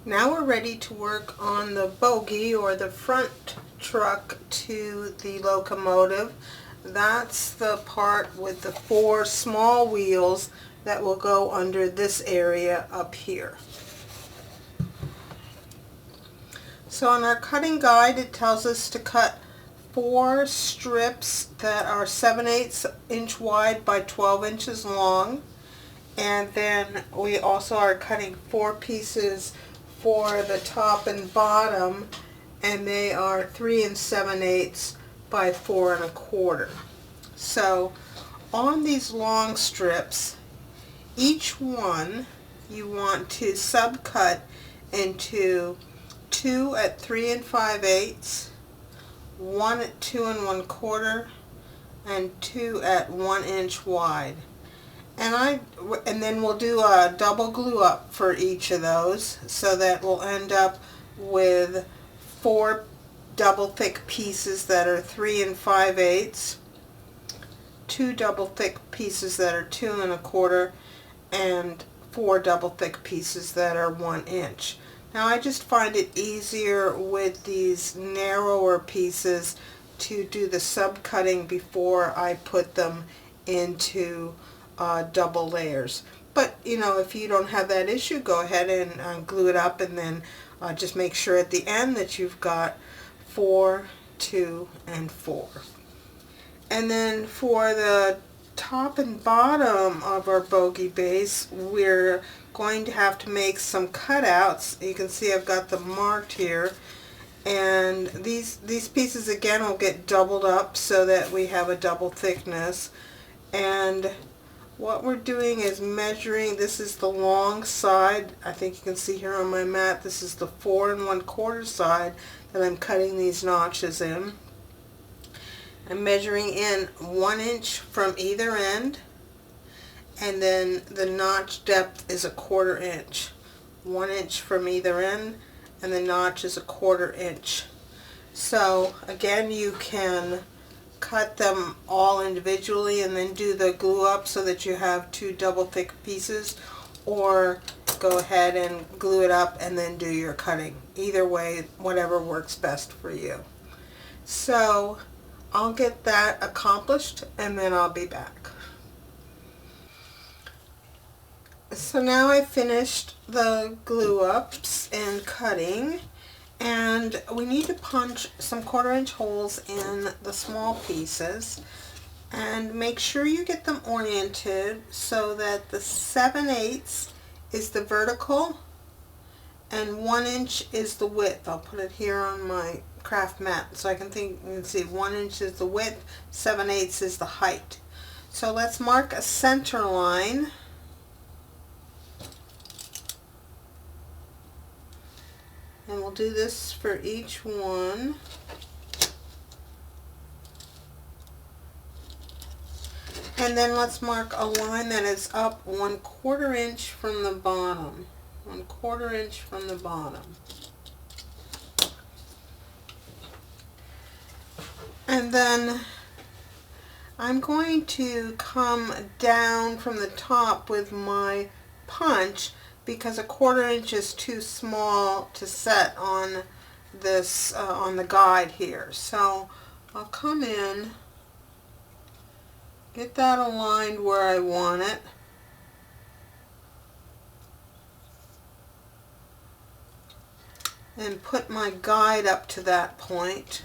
Now we're ready to work on the bogie, or the front truck to the locomotive. That's the part with the 4 small wheels that will go under this area up here. So on our cutting guide, it tells us to cut 4 strips that are 7/8 inch wide by 12 inches long. And then we also are cutting 4 pieces for the top and bottom, and they are 3 7/8 by 4 1/4. So on these long strips, each one you want to subcut into 2 at 3 5/8, 1 at 2 1/4, and 2 at 1 inch wide. And then we'll do a double glue up for each of those, so that we'll end up with 4 double thick pieces that are 3 5/8, 2 double thick pieces that are 2 1/4, and 4 double thick pieces that are 1 inch. Now I just find it easier with these narrower pieces to do the subcutting before I put them into double layers. But you know, if you don't have that issue, go ahead and glue it up, and then just make sure at the end that you've got 4, 2, and 4. And then for the top and bottom of our bogie base, we're going to have to make some cutouts. You can see I've got them marked here, and these pieces again will get doubled up so that we have a double thickness. And what we're doing is measuring. This is the long side. I think you can see here on my mat, this is the 4 1/4 side that I'm cutting these notches in. I'm measuring in 1 inch from either end, and then the notch depth is 1/4 inch. 1 inch from either end, and the notch is 1/4 inch. So again, you can cut them all individually and then do the glue up so that you have 2 double thick pieces, or go ahead and glue it up and then do your cutting. Either way, whatever works best for you. So I'll get that accomplished and then I'll be back. So now I finished the glue ups and cutting, and we need to punch some 1/4 inch holes in the small pieces, and make sure you get them oriented so that the 7/8 is the vertical and 1 inch is the width. I'll put it here on my craft mat so I can think. You can see 1 inch is the width, 7/8 is the height. So let's mark a center line. And we'll do this for each one. And then let's mark a line that is up 1/4 inch from the bottom. 1/4 inch from the bottom. And then I'm going to come down from the top with my punch, because 1/4 inch is too small to set on this on the guide here. So I'll come in, get that aligned where I want it, and put my guide up to that point.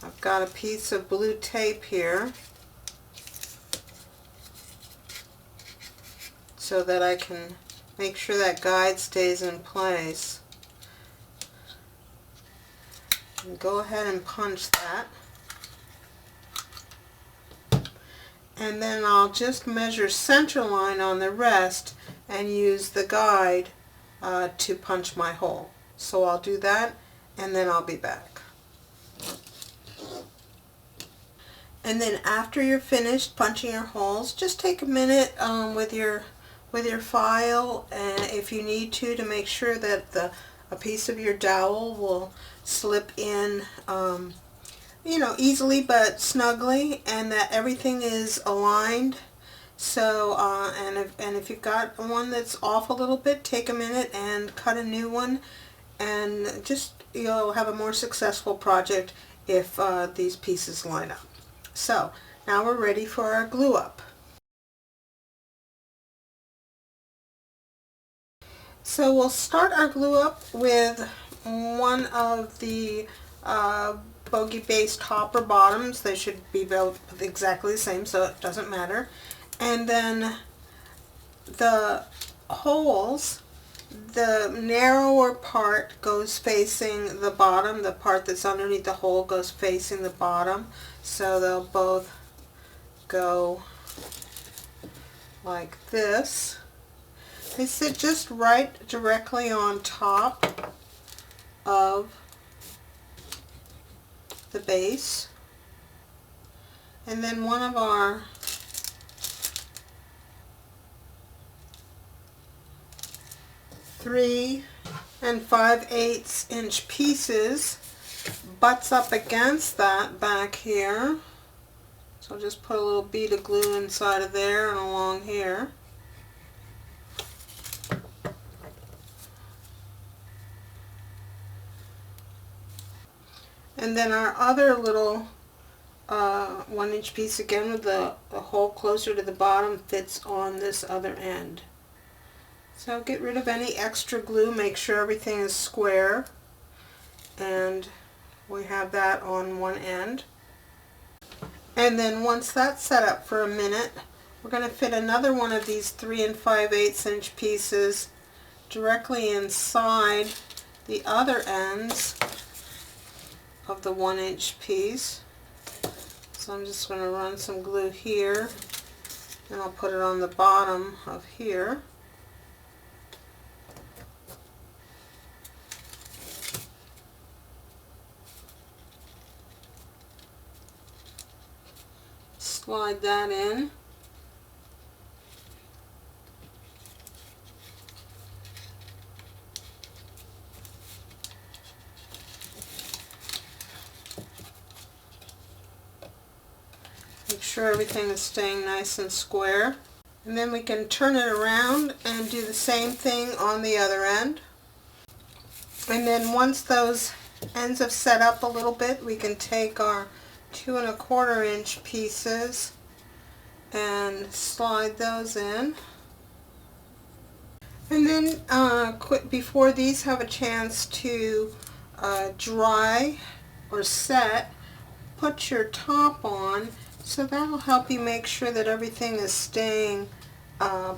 I've got a piece of blue tape here so that I can make sure that guide stays in place. And go ahead and punch that. And then I'll just measure center line on the rest and use the guide to punch my hole. So I'll do that and then I'll be back. And then after you're finished punching your holes, just take a minute with your file, and if you need to make sure that a piece of your dowel will slip in, you know, easily but snugly, and that everything is aligned So, and if you've got one that's off a little bit, take a minute and cut a new one, and just, you'll have a more successful project if these pieces line up. So, now we're ready for our glue up. So we'll start our glue up with one of the Bogie based topper bottoms. They should be built exactly the same, so it doesn't matter. And then the holes, the narrower part goes facing the bottom, the part that's underneath the hole goes facing the bottom, so they'll both go like this. They sit just right directly on top of the base. And then one of our three and 5/8 inch pieces butts up against that back here. So I'll just put a little bead of glue inside of there and along here. And then our other little 1 inch piece, again with the hole closer to the bottom, fits on this other end. So get rid of any extra glue, make sure everything is square, and we have that on one end. And then once that's set up for a minute, we're going to fit another one of these 3 and 5/8 inch pieces directly inside the other ends of the 1 inch piece. So I'm just going to run some glue here, and I'll put it on the bottom of here. Slide that in. Make sure everything is staying nice and square. And then we can turn it around and do the same thing on the other end. And then once those ends have set up a little bit, we can take our 2 1/4 inch pieces and slide those in. And then before these have a chance to dry or set, put your top on. So that'll help you make sure that everything is staying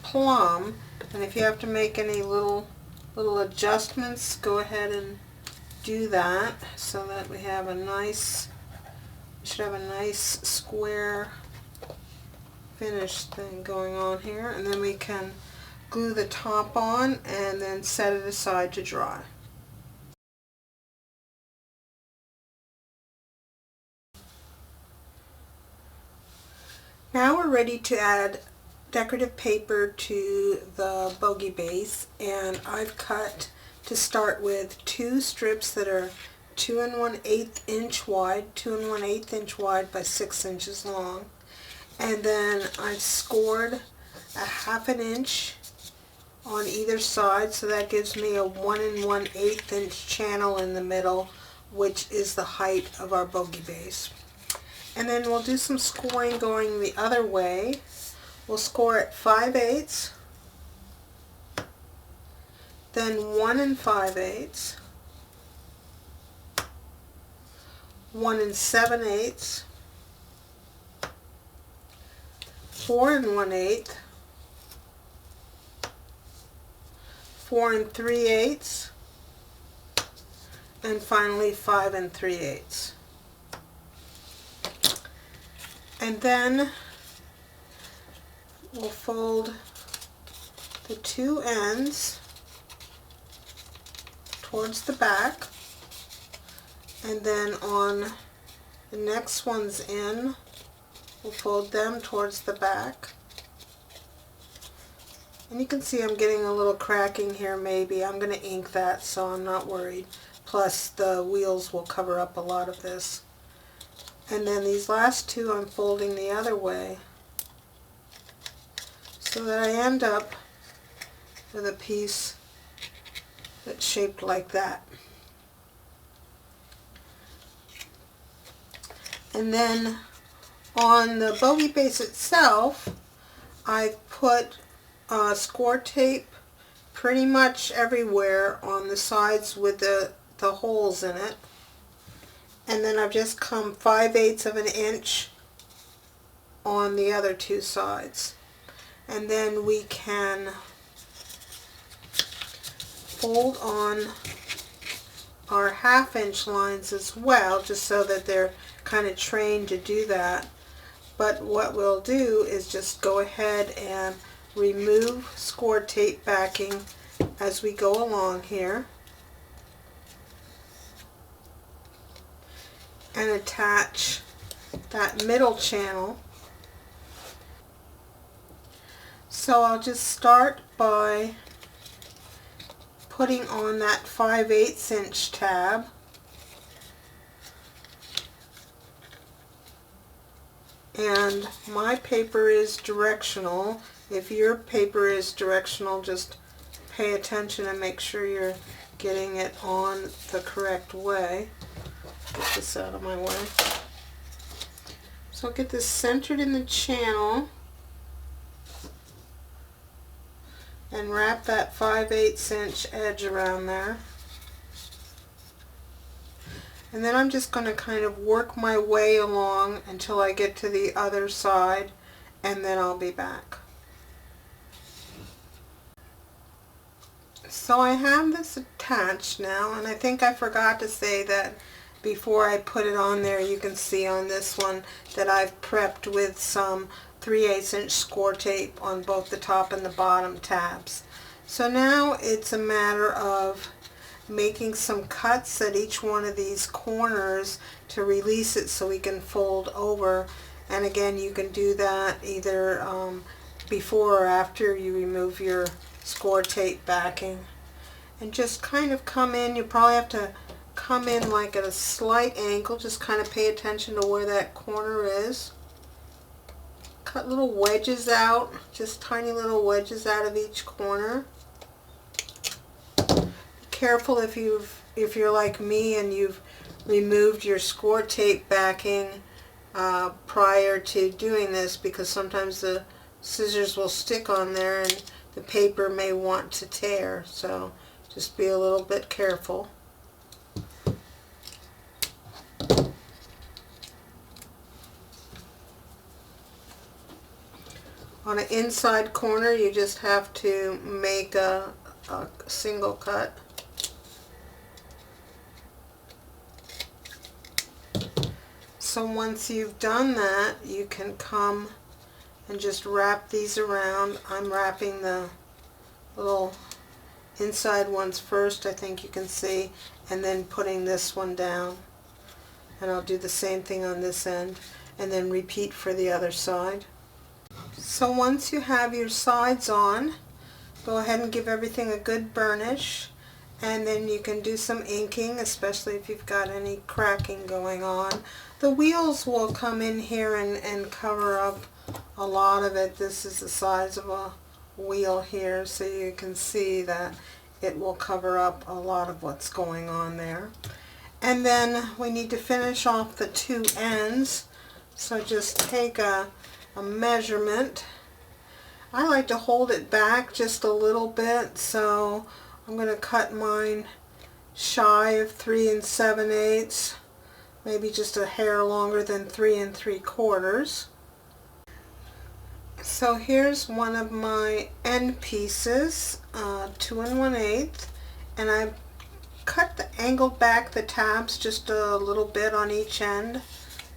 plumb. And if you have to make any little adjustments, go ahead and do that, so that we have a nice, should have a nice square finished thing going on here. And then we can glue the top on and then set it aside to dry. Now we're ready to add decorative paper to the Bogie base, and I've cut, to start with, 2 strips that are 2 1/8 inch wide, 2 1/8 inch wide by 6 inches long. And then I've scored a 1/2 inch on either side, so that gives me a 1 1/8 inch channel in the middle, which is the height of our Bogie base. And then we'll do some scoring going the other way. We'll score at 5/8, then 1 5/8, 1 7/8, 4 1/8, 4 3/8, and finally 5 3/8. And then we'll fold the 2 ends towards the back, and then on the next ones in, we'll fold them towards the back. And you can see I'm getting a little cracking here maybe. I'm going to ink that, so I'm not worried. Plus the wheels will cover up a lot of this. And then these last 2 I'm folding the other way. so that I end up with a piece that's shaped like that. And then on the Bogie base itself, I've put score tape pretty much everywhere on the sides with the holes in it. And then I've just come 5/8 of an inch on the other two sides. And then we can fold on our 1/2 inch lines as well, just so that they're kind of trained to do that. But what we'll do is just go ahead and remove score tape backing as we go along here and attach that middle channel. So I'll just start by putting on that 5/8 inch tab. And my paper is directional. If your paper is directional, just pay attention and make sure you're getting it on the correct way. Get this out of my way. So I'll get this centered in the channel and wrap that 5/8 inch edge around there. And then I'm just going to kind of work my way along until I get to the other side, and then I'll be back. So I have this attached now, and I think I forgot to say that before I put it on there, you can see on this one that I've prepped with some 3/8 inch score tape on both the top and the bottom tabs. So now it's a matter of making some cuts at each one of these corners to release it so we can fold over. And again, you can do that either before or after you remove your score tape backing. And just kind of come in, you probably have to come in like at a slight angle, just kind of pay attention to where that corner is. Cut little wedges out, just tiny little wedges out of each corner. Careful if you're like me and you've removed your score tape backing prior to doing this, because sometimes the scissors will stick on there and the paper may want to tear, so just be a little bit careful. On an inside corner, you just have to make a single cut. So once you've done that, you can come and just wrap these around. I'm wrapping the little inside ones first, I think you can see, and then putting this one down. And I'll do the same thing on this end, and then repeat for the other side. So once you have your sides on, go ahead and give everything a good burnish, and then you can do some inking, especially if you've got any cracking going on. The wheels will come in here and cover up a lot of it. This is the size of a wheel here, so you can see that it will cover up a lot of what's going on there. And then we need to finish off the two ends, so just take a measurement. I like to hold it back just a little bit, so I'm going to cut mine shy of 3 7/8, maybe just a hair longer than 3 3/4. So here's one of my end pieces, 2 1/8, and I've cut the angled back the tabs just a little bit on each end.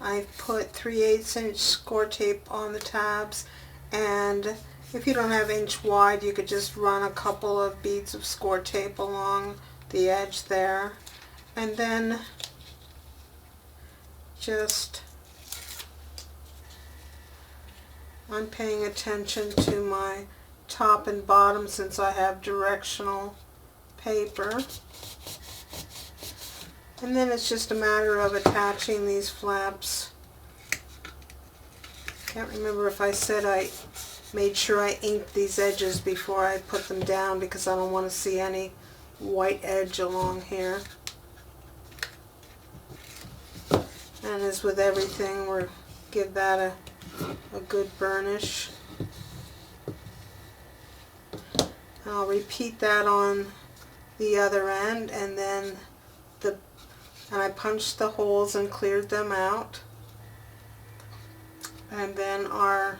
I've put 3/8 inch score tape on the tabs, and if you don't have inch wide, you could just run a couple of beads of score tape along the edge there, and then just, I'm paying attention to my top and bottom since I have directional paper. And then it's just a matter of attaching these flaps. Can't remember if I said I made sure I inked these edges before I put them down because I don't want to see any white edge along here. And as with everything, we'll give that a good burnish. I'll repeat that on the other end, and then I punched the holes and cleared them out. And then our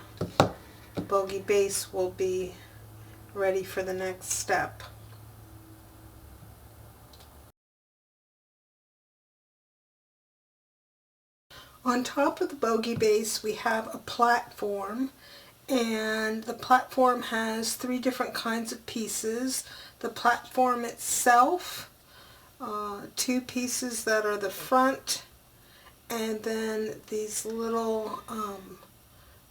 Bogie base will be ready for the next step. On top of the Bogie base we have a platform, and the platform has 3 different kinds of pieces. The platform itself, 2 pieces that are the front, and then these little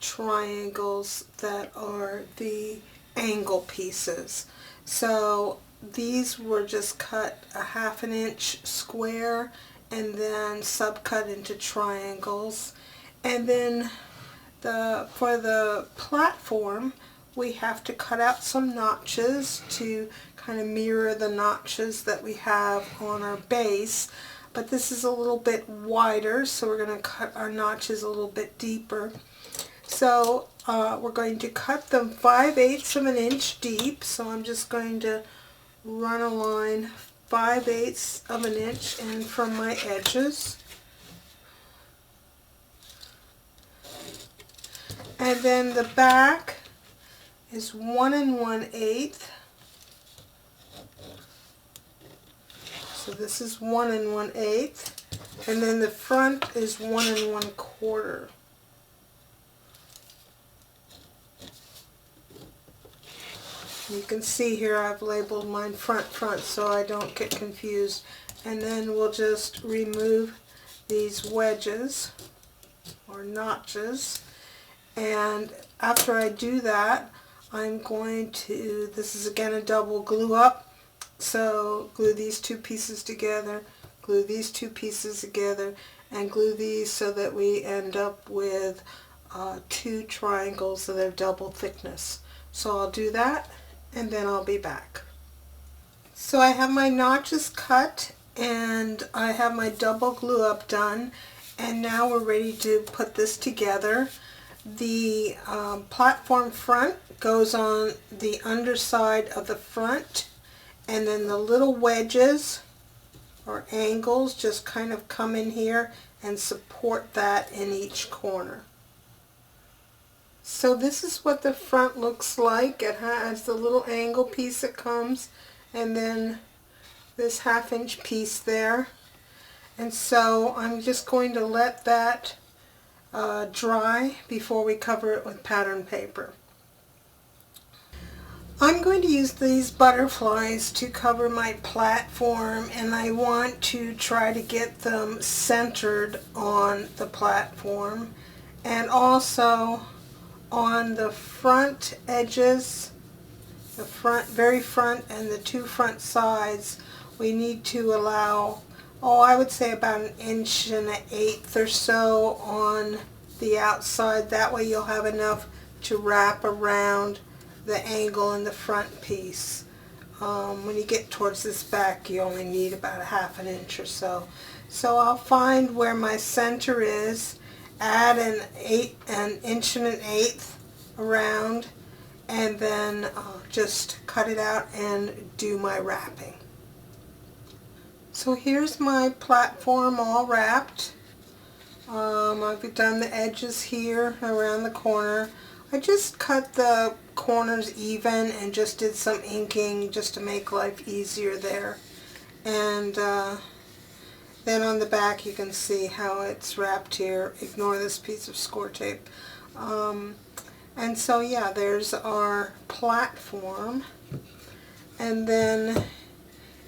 triangles that are the angle pieces. So these were just cut a 1/2 inch square and then subcut into triangles. And then for the platform we have to cut out some notches to kind of mirror the notches that we have on our base, but this is a little bit wider, so we're going to cut our notches a little bit deeper. So we're going to cut them 5/8 of an inch deep, so I'm just going to run a line 5/8 of an inch in from my edges. And then the back is 1 1/8. So this is 1 1/8. And then the front is 1 1/4. You can see here I've labeled mine front so I don't get confused. And then we'll just remove these wedges or notches. And after I do that, I'm going to, this is again a double glue up, so glue these 2 pieces together, glue these 2 pieces together, and glue these so that we end up with 2 triangles that are double thickness. So I'll do that and then I'll be back. So I have my notches cut and I have my double glue up done, and now we're ready to put this together. The platform front goes on the underside of the front, and then the little wedges or angles just kind of come in here and support that in each corner. So this is what the front looks like. It has the little angle piece that comes, and then this 1/2 inch piece there. And so I'm just going to let that dry before we cover it with pattern paper. I'm going to use these butterflies to cover my platform, and I want to try to get them centered on the platform, and also on the front edges, the front, very front, and the 2 front sides. We need to allow, I would say about 1 1/8 or so on the outside. That way you'll have enough to wrap around the angle in the front piece. When you get towards this back, you only need about 1/2 inch or so. So I'll find where my center is, add an 1 1/8 around, and then just cut it out and do my wrapping. So here's my platform all wrapped. I've done the edges here around the corner. I just cut the corners even and just did some inking just to make life easier there. And then on the back you can see how it's wrapped here. Ignore this piece of score tape. And so yeah, there's our platform, and then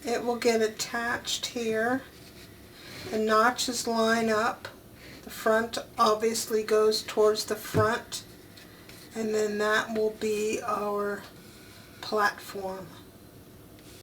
it will get attached here. The notches line up. The front obviously goes towards the front, and then that will be our platform.